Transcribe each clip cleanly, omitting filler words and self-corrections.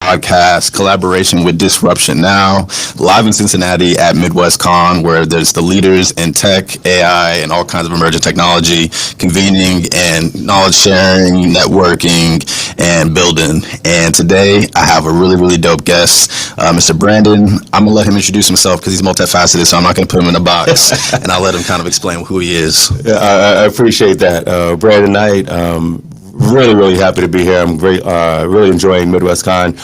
podcast collaboration with Disruption Now, live in Cincinnati at Midwest Con, where there's the leaders in tech, AI, and all kinds of emerging technology convening and knowledge sharing, networking, and building. And today I have a really, really dope guest, Mr. Brandon. I'm going to let him introduce himself because he's multifaceted, so I'm not going to put him in a box, and I'll let him kind of explain who he is. Yeah, I appreciate that. Brandon Knight, really, really happy to be here. I'm really enjoying Midwest Con.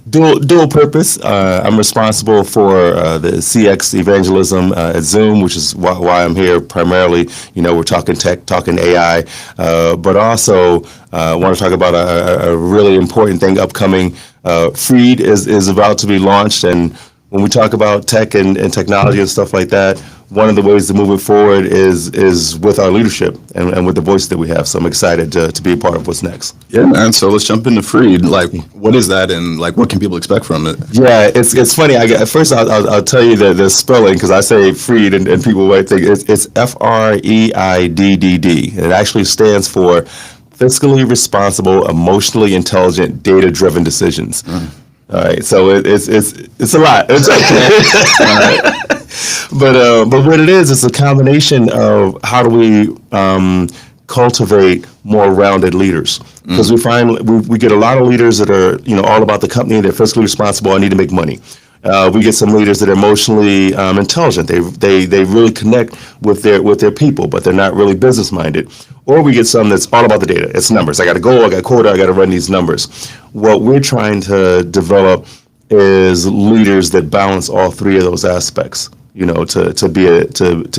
Dual purpose. I'm responsible for the CX evangelism at Zoom, which is why I'm here primarily. You know, we're talking tech, talking AI, but also want to talk about a really important thing upcoming. Freed is about to be launched, and when we talk about tech and technology and stuff like that, one of the ways to move it forward is with our leadership and with the voice that we have. So I'm excited to be a part of what's next. Yeah, man. So let's jump into Freed. Like, what is that, and like, what can people expect from it? Yeah, it's funny. First, I'll tell you the spelling, because I say Freed and people might think it's FREIDDD. It actually stands for Fiscally Responsible, Emotionally Intelligent, Data-Driven Decisions. All right, so it's a lot. But what it is, it's a combination of how do we cultivate more rounded leaders, because we find we get a lot of leaders that are all about the company. They're fiscally responsible. I need to make money. We get some leaders that are emotionally intelligent. They really connect with their people, but they're not really business minded. Or we get some that's all about the data. It's numbers. I got a goal. I got a quota. I got to run these numbers. What we're trying to develop is leaders that balance all three of those aspects. To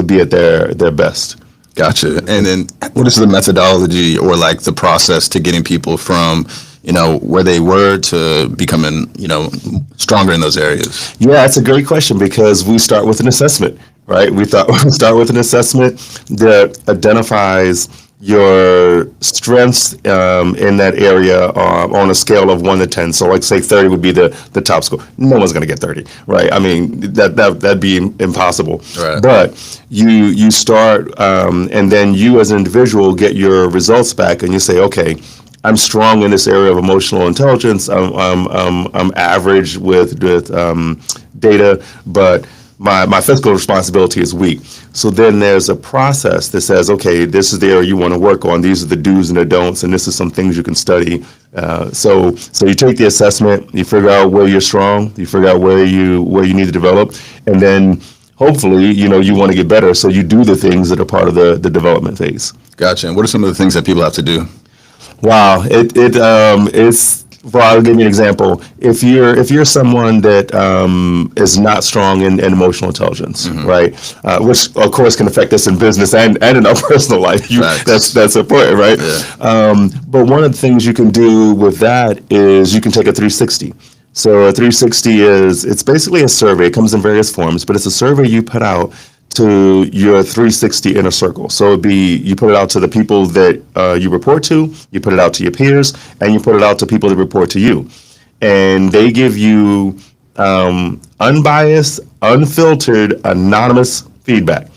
be at their best. Gotcha. And then what is the methodology or like the process to getting people from where they were to becoming stronger in those areas? Yeah, that's a great question, because we start with an assessment, right? We start with an assessment that identifies your strengths in that area on a scale of 1 to 10. So like say 30 would be the top score. No one's going to get 30, right? I mean, that'd be impossible. Right. But you start and then you as an individual get your results back and you say, okay, I'm strong in this area of emotional intelligence. I'm average with data, but my fiscal responsibility is weak. So then there's a process that says, okay, this is the area you want to work on. These are the do's and the don'ts, and this is some things you can study. So you take the assessment, you figure out where you're strong, you figure out where you need to develop, and then hopefully, you want to get better. So you do the things that are part of the development phase. Gotcha. And what are some of the things that people have to do? Wow, it's. Well, I'll give you an example. If you're someone that is not strong in emotional intelligence, right, which of course can affect us in business and in our personal life, that's important, right? Yeah. But one of the things you can do with that is you can take a 360. So a 360 it's basically a survey. It comes in various forms, but it's a survey you put out to your 360 inner circle. So it'd be, you put it out to the people that you report to, you put it out to your peers, and you put it out to people that report to you. And they give you unbiased, unfiltered, anonymous feedback.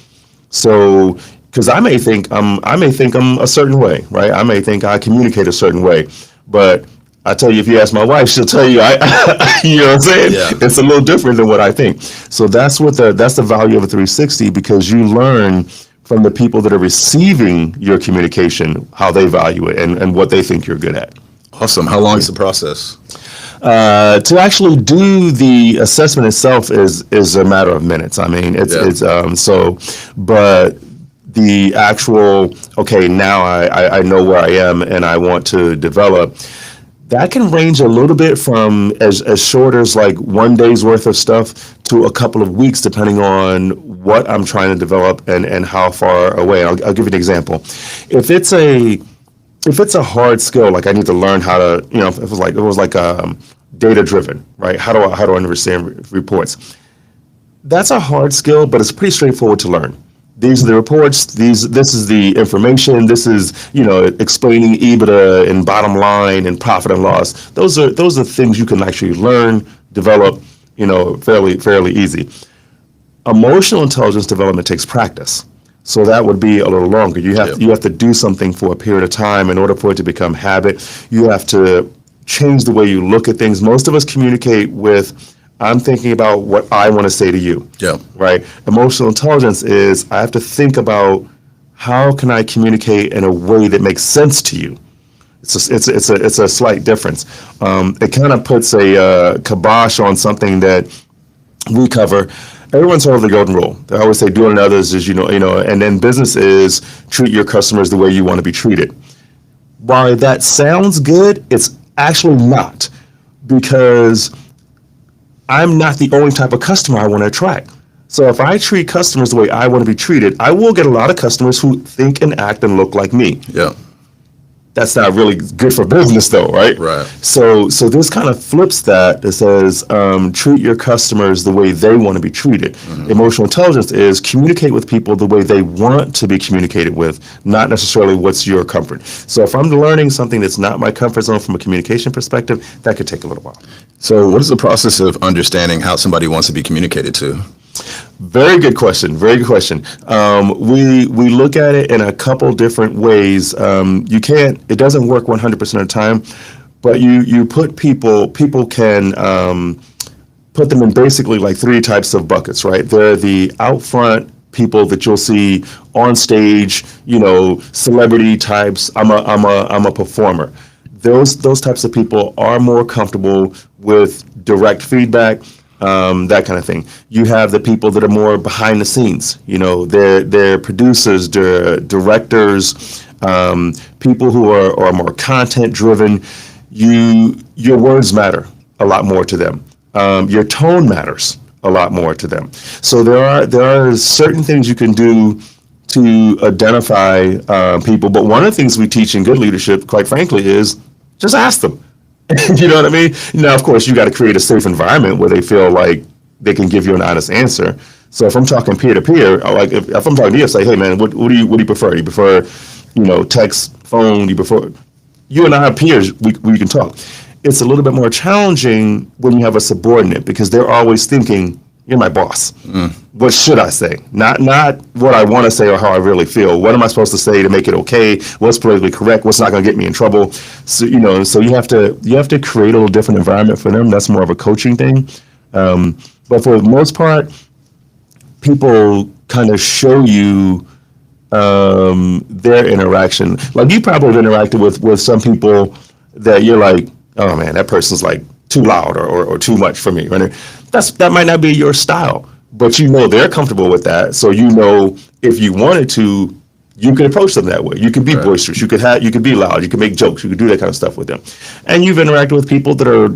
So, because I may think I'm a certain way, right? I may think I communicate a certain way, but I tell you, if you ask my wife, she'll tell you, you know what I'm saying? Yeah. It's a little different than what I think. So that's the value of a 360, because you learn from the people that are receiving your communication, how they value it and what they think you're good at. Awesome. How long is the process? To actually do the assessment itself is a matter of minutes. I mean, but the actual, okay, now I know where I am and I want to develop. That can range a little bit from as short as like 1 day's worth of stuff to a couple of weeks, depending on what I'm trying to develop and how far away. I'll give you an example. If it's a hard skill, like I need to learn how to, if it was like data driven, right? How do I understand reports? That's a hard skill, but it's pretty straightforward to learn. These are the reports. This is the information. This is, explaining EBITDA and bottom line and profit and loss. Those are things you can actually learn, develop, fairly easy. Emotional intelligence development takes practice. So that would be a little longer. You have to do something for a period of time in order for it to become habit. You have to change the way you look at things. Most of us communicate with, I'm thinking about what I want to say to you. Yeah. Right? Emotional intelligence is, I have to think about how can I communicate in a way that makes sense to you. It's a slight difference. It kind of puts a kibosh on something that we cover. Everyone's heard of the golden rule. They always say, do unto others as you know, and then business is treat your customers the way you want to be treated. While that sounds good, it's actually not, because I'm not the only type of customer I want to attract. So if I treat customers the way I want to be treated, I will get a lot of customers who think and act and look like me. Yeah. That's not really good for business, though, right? Right. So this kind of flips that. It says treat your customers the way they want to be treated. Emotional intelligence is communicate with people the way they want to be communicated with, not necessarily what's your comfort. So if I'm learning something that's not my comfort zone from a communication perspective, that could take a little while. So what is the process of understanding how somebody wants to be communicated to? Very good question. Very good question. We look at it in a couple different ways. It doesn't work 100% of the time, but you put people can put them in basically like three types of buckets, right? They're the out front people that you'll see on stage, celebrity types. I'm a performer. Those types of people are more comfortable with direct feedback. That kind of thing. You have the people that are more behind the scenes. They're producers, they're directors, people who are more content driven. Your words matter a lot more to them. Your tone matters a lot more to them. So there are certain things you can do to identify people. But one of the things we teach in good leadership, quite frankly, is just ask them. You know what I mean? Now, of course, you got to create a safe environment where they feel like they can give you an honest answer. So if I'm talking peer to peer, like if I'm talking to you, I say, hey man, what do you prefer? Do you prefer, text, phone? Do you prefer? You and I are peers. We can talk. It's a little bit more challenging when you have a subordinate, because they're always thinking, you're my boss. What should I say? Not what I want to say or how I really feel. What am I supposed to say to make it okay? What's politically correct? What's not going to get me in trouble? So so you have to create a little different environment for them. That's more of a coaching thing. But for the most part, people kind of show you their interaction. Like you probably have interacted with some people that you're like, oh man, that person's like too loud or too much for me. Right? That might not be your style, but they're comfortable with that. So if you wanted to, you could approach them that way. You could be boisterous. You could be loud. You could make jokes. You could do that kind of stuff with them. And you've interacted with people that are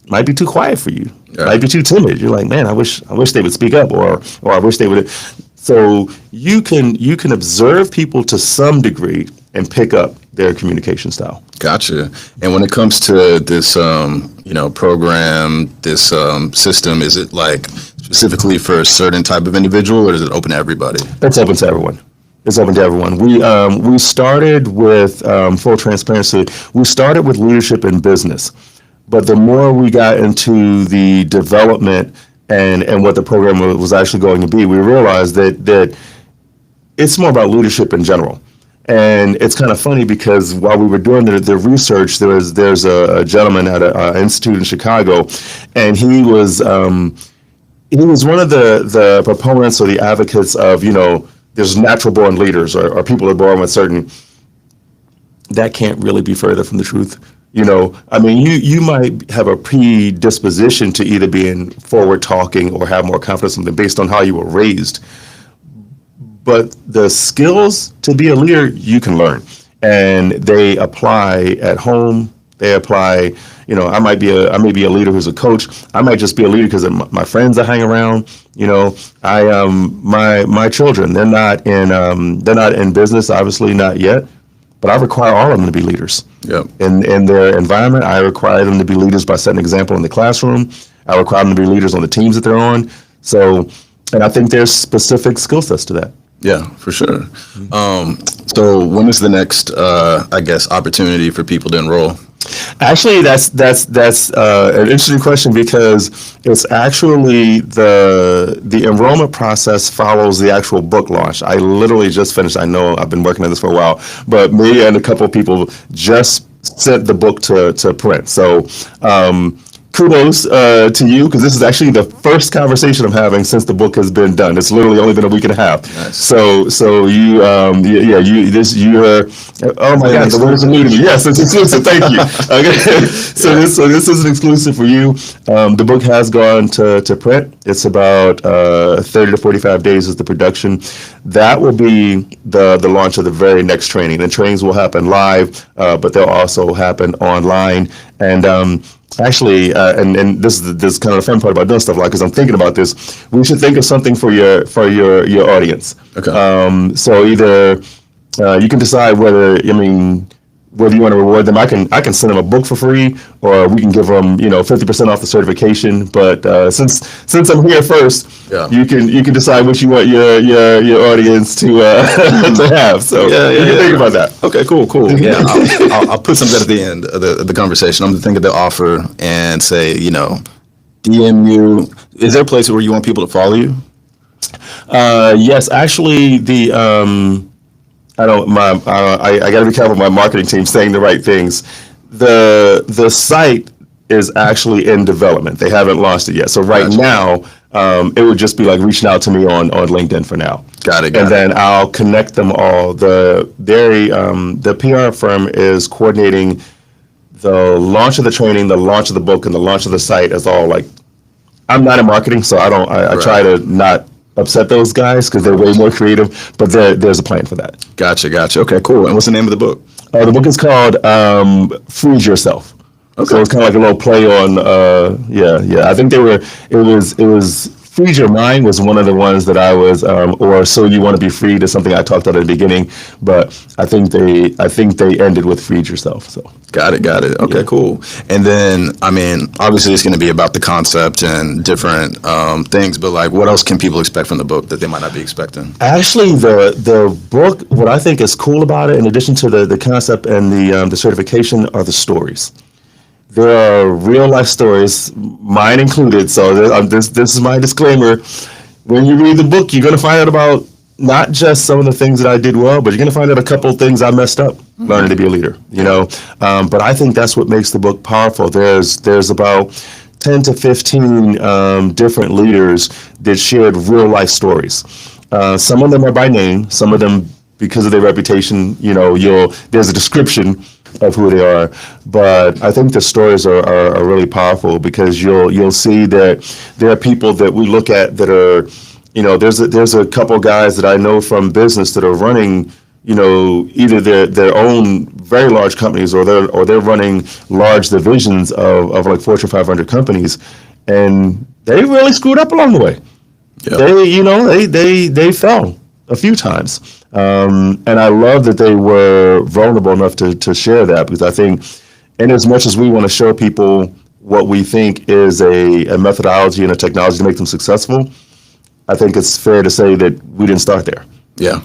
might be too quiet for you. Might be too timid. You're like, man, I wish they would speak up, or I wish they would. So you can observe people to some degree and pick up their communication style. Gotcha. And when it comes to this, program, this system, is it like specifically for a certain type of individual, or is it open to everybody? It's open to everyone. It's open to everyone. We started with full transparency. We started with leadership in business, but the more we got into the development and what the program was actually going to be, we realized that it's more about leadership in general. And it's kind of funny because while we were doing the research, there's a gentleman at an institute in Chicago, and he was one of the proponents or the advocates of there's natural born leaders or people are born with certain. That can't really be further from the truth. I mean, you might have a predisposition to either being forward talking or have more confidence in something based on how you were raised. But the skills to be a leader, you can learn, and they apply at home. They apply, I may be a leader who's a coach. I might just be a leader because of my friends I hang around. My children, they're not in business, obviously not yet, but I require all of them to be leaders. Yep. In their environment, I require them to be leaders by setting an example in the classroom. I require them to be leaders on the teams that they're on. So, and I think there's specific skill sets to that. Yeah, for sure. So when is the next, opportunity for people to enroll? Actually, that's an interesting question, because it's actually the enrollment process follows the actual book launch. I literally just finished. I know I've been working on this for a while, but me and a couple of people just sent the book to print. So kudos to you, because this is actually the first conversation I'm having since the book has been done. It's literally only been a week and a half. Nice. So you you're oh my God, the word is eluding me. Yes, it's exclusive. Thank you. Okay, so this is an exclusive for you. The book has gone to print. It's about 30 to 45 days is the production. That will be the launch of the very next training. The trainings will happen live, but they'll also happen online. And actually, and this is kind of the fun part about doing stuff like, because I'm thinking about this, we should think of something for your audience. Okay. So either you can decide whether you want to reward them. I can send them a book for free, or we can give them 50% off the certification. But since I'm here first, Yeah. you can decide what you want your audience to to have. So you can think about that. Okay, cool. Yeah, I'll put some of that at the end of the conversation. I'm thinking the offer and say, DM you. Is there a place where you want people to follow you? Yes, actually, I got to be careful with my marketing team saying the right things. The site is actually in development. They haven't launched it yet. So right Gotcha. now, it would just be like reaching out to me on LinkedIn for now. Got it. And then I'll connect them all. The PR firm is coordinating the launch of the training, the launch of the book, and the launch of the site is all like, I'm not in marketing, so I try to not upset those guys because they're way more creative, but there's a plan for that. Gotcha. Okay, cool. And what's the name of the book? The book is called Freeze Yourself. Okay. So it's kind of like a little play on, I think it was Freeze Your Mind was one of the ones that I was, or So You Want to Be Freed is something I talked about at the beginning, but I think they ended with Freeze Yourself. So. Got it. Okay, cool. And then, obviously it's going to be about the concept and different things, but like, what else can people expect from the book that they might not be expecting? Actually, the book, what I think is cool about it, in addition to the concept and the certification, are the stories. There are real life stories, mine included. So this is my disclaimer. When you read the book, you're going to find out about not just some of the things that I did well, but you're going to find out a couple of things I messed up learning to be a leader. But I think that's what makes the book powerful. There's about 10 to 15 different leaders that shared real life stories. Some of them are by name. Some of them, because of their reputation, there's a description of who they are. But I think the stories are really powerful, because you'll see that there are people that we look at that are, there's a couple guys that I know from business that are running, either their own very large companies, or they're running large divisions of like Fortune 500 companies, and they really screwed up along the way. Yeah. They fell a few times. And I love that they were vulnerable enough to share that, because I think, in as much as we want to show people what we think is a methodology and a technology to make them successful, I think it's fair to say that we didn't start there. Yeah.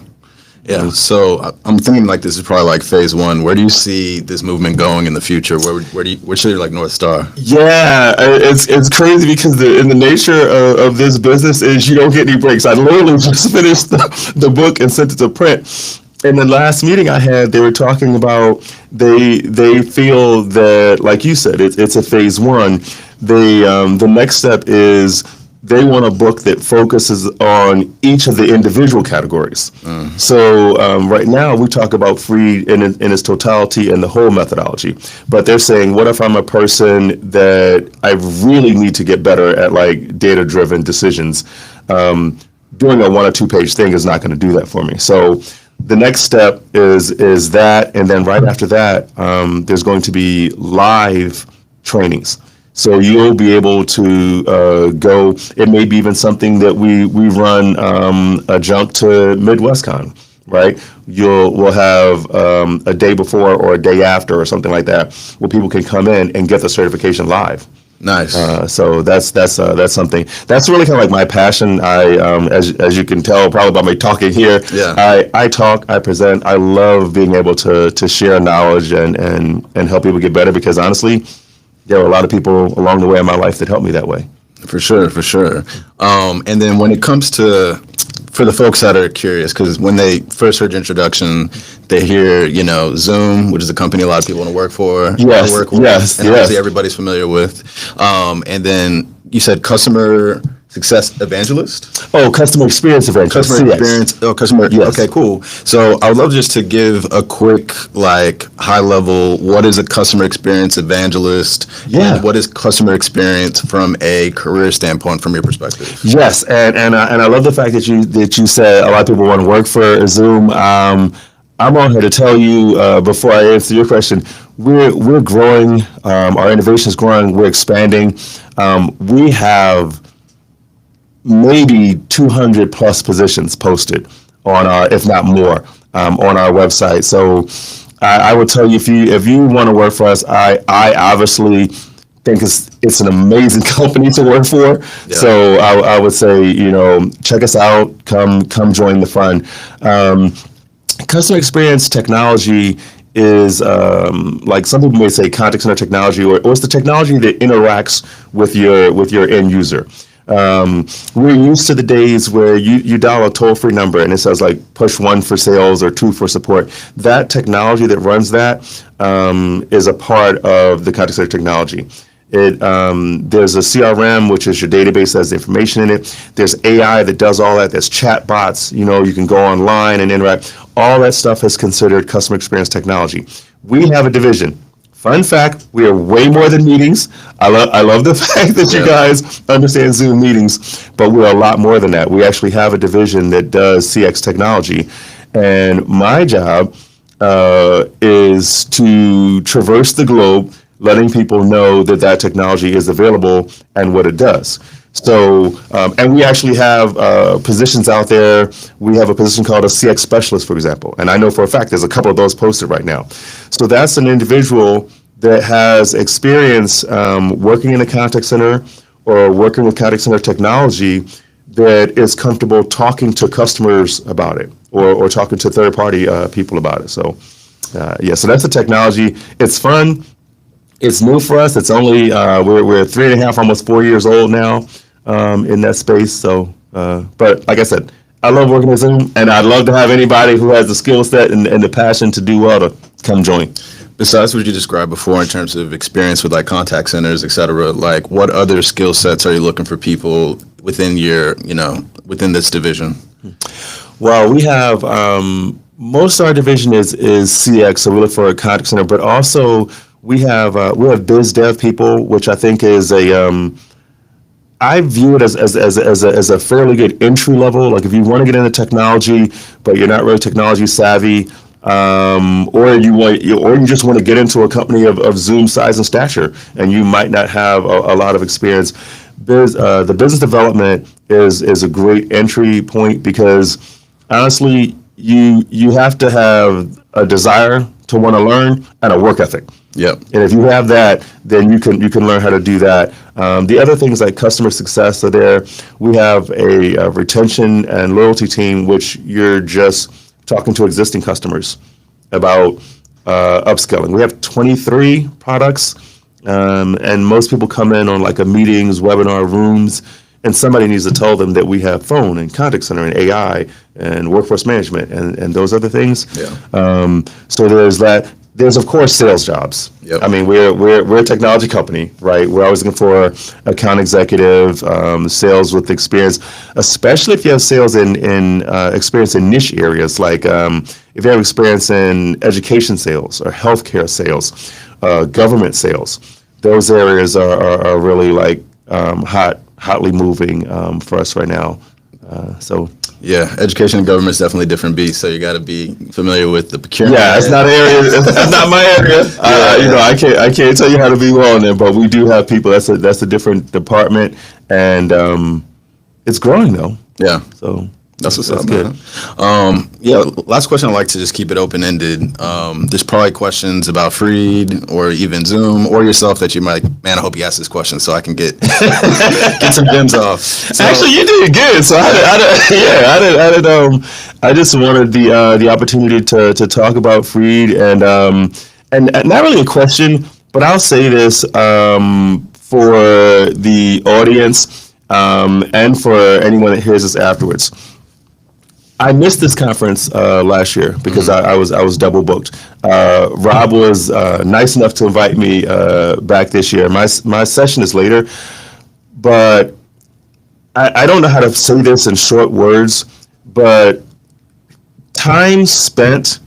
So I'm thinking like this is probably like phase one. Where do you see this movement going in the future? What's your like North Star? Yeah, it's crazy, because in the nature of this business is you don't get any breaks. I literally just finished the book and sent it to print. In the last meeting I had, they were talking about they feel that, like you said, it's a phase one. The next step is they want a book that focuses on each of the individual categories. So right now we talk about Freed in its totality and the whole methodology. But they're saying, what if I'm a person that I really need to get better at like data-driven decisions? Doing a 1 or 2 page thing is not going to do that for me. So the next step is that, and then right after that, there's going to be live trainings. So you'll be able to go. It may be even something that we run a jump to MidwestCon, right? We'll have a day before or a day after or something like that, where people can come in and get the certification live. Nice. So that's something that's really kind of like my passion. As you can tell probably by me talking here, I talk, I present. I love being able to share knowledge and help people get better, because honestly, there were a lot of people along the way in my life that helped me that way. For sure. And then when it comes to for the folks that are curious, because when they first heard your introduction, they hear, Zoom, which is a company a lot of people want to work for. Yes, work with, yes, and yes. obviously everybody's familiar with. And then you said customer success evangelist? Oh, customer experience evangelist. Customer CX. experience. Oh, customer. Yes. Okay, cool. So I would love just to give a quick, high level, what is a customer experience evangelist? Yeah. And what is customer experience from a career standpoint, from your perspective? Yes, and I love the fact that you said a lot of people want to work for Zoom. I'm on here to tell you before I answer your question, we're growing. Our innovation is growing. We're expanding. We have maybe 200 plus positions posted on our, if not more, on our website. So I would tell you, if you want to work for us, I obviously think it's an amazing company to work for. Yeah. So I would say, check us out, come join the fun. Customer experience technology is like some people may say contact center technology, or it's the technology that interacts with your end user. We're used to the days where you dial a toll-free number and it says push 1 for sales or 2 for support. That technology that runs that is a part of the contact center technology. There's a CRM, which is your database that has the information in it. There's AI that does all that. There's chat bots. You can go online and interact. All that stuff is considered customer experience technology. We have a division. Fun fact, we are way more than meetings. I love the fact that you guys understand Zoom meetings, but we're a lot more than that. We actually have a division that does CX technology. And my job is to traverse the globe, letting people know that technology is available and what it does. So, and we actually have positions out there. We have a position called a CX specialist, for example. And I know for a fact there's a couple of those posted right now. So that's an individual that has experience working in a contact center or working with contact center technology that is comfortable talking to customers about it or talking to third-party people about it. So, so that's the technology. It's fun. It's new for us. It's only we're 3.5, almost 4 years old now in that space. So, but like I said, I love working at Zoom, and I'd love to have anybody who has the skill set and the passion to do well to come join. Besides what you described before in terms of experience with contact centers, et cetera, what other skill sets are you looking for people within within this division? Well, we have most of our division is CX, so we look for a contact center, but also we have biz dev people, which I think is I view it as a fairly good entry level. Like if you want to get into technology, but you're not really technology savvy, or you just want to get into a company of Zoom size and stature, and you might not have a lot of experience. The business development is a great entry point because honestly, you have to have a desire to want to learn and a work ethic. Yep. And if you have that, then you can learn how to do that. The other things like customer success are there. We have a retention and loyalty team, which you're just talking to existing customers about upselling. We have 23 products, and most people come in on a meetings, webinar, rooms, and somebody needs to tell them that we have phone and contact center and AI and workforce management and those other things. Yeah. So there's that. There's of course sales jobs. Yep. I mean, we're a technology company, right? We're always looking for account executive, sales with experience, especially if you have sales in experience in niche areas, like if you have experience in education sales or healthcare sales, government sales. Those areas are really hotly moving for us right now. Yeah, education and government is definitely different beasts, so you got to be familiar with the procurement. Yeah, it's not an area. It's not my area. I can't tell you how to be well in there, but we do have people. That's a different department, and it's growing though. Yeah, so that's what's up, good. Man. Last question. I like to just keep it open ended. There's probably questions about Freed or even Zoom or yourself that you might. Man, I hope you ask this question so I can get some gems off. So, actually, you did good. So I just wanted the opportunity to talk about Freed and not really a question, but I'll say this for the audience and for anyone that hears this afterwards. I missed this conference last year because I was double booked. Rob was nice enough to invite me back this year. My session is later, but I don't know how to say this in short words, but time spent,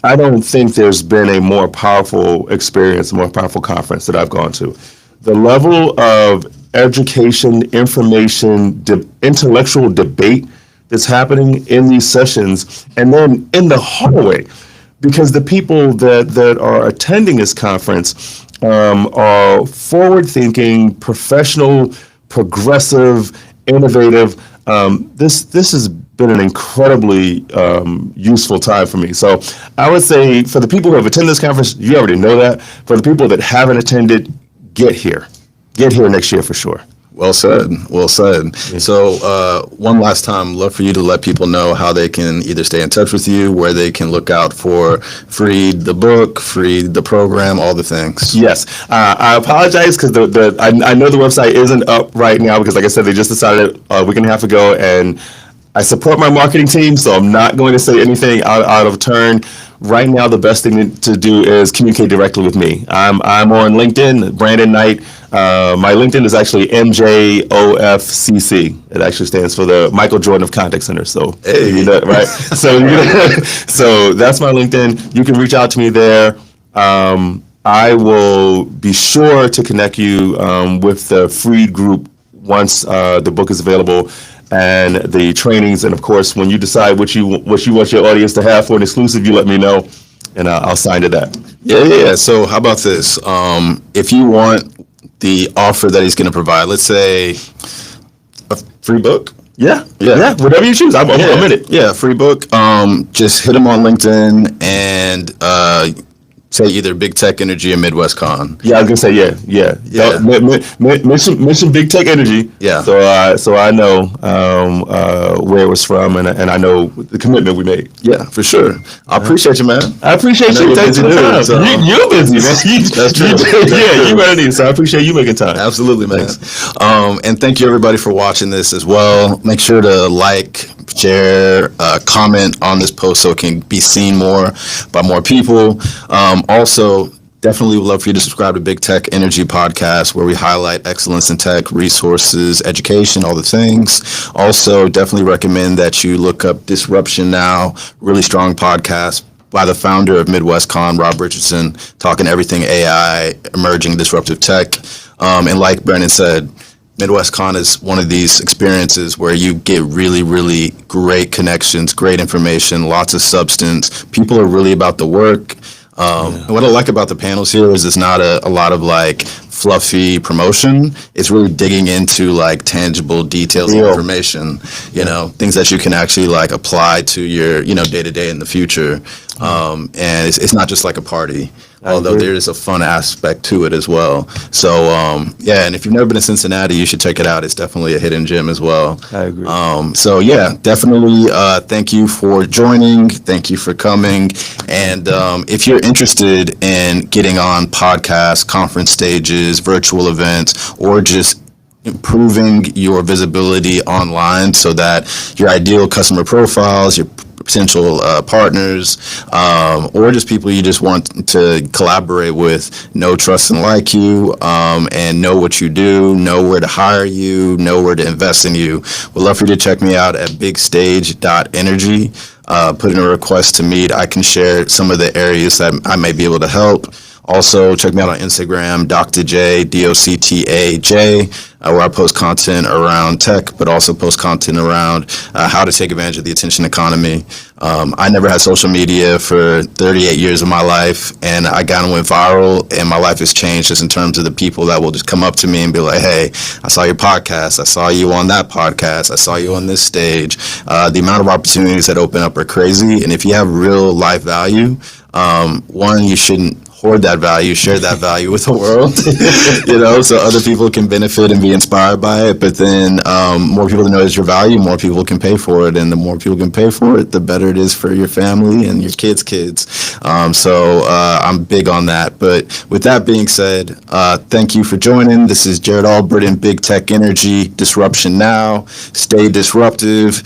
I don't think there's been a more powerful experience, a more powerful conference that I've gone to. The level of education, information, intellectual debate that's happening in these sessions, and then in the hallway, because the people that are attending this conference are forward-thinking, professional, progressive, innovative. This has been an incredibly useful time for me. So I would say for the people who have attended this conference, you already know that. For the people that haven't attended, get here. Get here next year for sure. Well said. Well said. So one last time, love for you to let people know how they can either stay in touch with you, where they can look out for Freed the book, Freed the program, all the things. Yes. I apologize because I know the website isn't up right now because, like I said, they just decided a week and a half ago, and I support my marketing team, so I'm not going to say anything out of turn. Right now, the best thing to do is communicate directly with me. I'm on LinkedIn, Brandon Knight. My LinkedIn is actually MJOFCC. It actually stands for the Michael Jordan of Contact Center. So, hey. you know, right? So that's my LinkedIn. You can reach out to me there. I will be sure to connect you with the Freed group once the book is available and the trainings. And of course, when you decide what you want your audience to have for an exclusive, you let me know, and I'll sign to that. Yeah. So how about this? If you want the offer that he's going to provide, let's say a free book. Yeah. Whatever you choose, I'm in it. Yeah, free book. Just hit him on LinkedIn and say either Big Tech Energy or Midwest Con. Yeah, I was gonna say yeah. Mention Big Tech Energy. Yeah. So I know where it was from, and I know the commitment we made. Yeah, for sure. I appreciate you, man. I appreciate you you're taking busy the time. dude, so- You're busy, man. That's true. You better need. So I appreciate you making time. Absolutely, man. And thank you, everybody, for watching this as well. Make sure to like, share, comment on this post so it can be seen more by more people. Also, definitely would love for you to subscribe to Big Tech Energy Podcast, where we highlight excellence in tech, resources, education, all the things. Also, definitely recommend that you look up Disruption Now, really strong podcast by the founder of Midwest Con, Rob Richardson, talking everything AI, emerging disruptive tech. And like Brandon said, Midwest Con is one of these experiences where you get really, really great connections, great information, lots of substance. People are really about the work. What I like about the panels here is it's not a lot of like fluffy promotion. It's really digging into like tangible details of information, things that you can actually like apply to your, day to day in the future. And it's not just like a party, although there is a fun aspect to it as well. So, and if you've never been to Cincinnati, you should check it out. It's definitely a hidden gem as well. I agree. So yeah, definitely thank you for joining. Thank you for coming. And if you're interested in getting on podcasts, conference stages, virtual events, or just improving your visibility online so that your ideal customer profiles, your potential partners, or just people you just want to collaborate with, know, trust, and like you, and know what you do, know where to hire you, know where to invest in you. We'd love for you to check me out at bigstage.energy. Put in a request to meet. I can share some of the areas that I may be able to help. Also, check me out on Instagram, Dr. J, DOCTAJ, where I post content around tech, but also post content around how to take advantage of the attention economy. I never had social media for 38 years of my life, and I kind of went viral, and my life has changed just in terms of the people that will just come up to me and be like, hey, I saw your podcast. I saw you on that podcast. I saw you on this stage. The amount of opportunities that open up are crazy, and if you have real life value, one, you shouldn't hoard that value, share that value with the world, so other people can benefit and be inspired by it. But then more people that know it's your value, more people can pay for it. And the more people can pay for it, the better it is for your family and your kids' kids. So I'm big on that. But with that being said, thank you for joining. This is Jared Albert in Big Tech Energy, Disruption Now. Stay disruptive.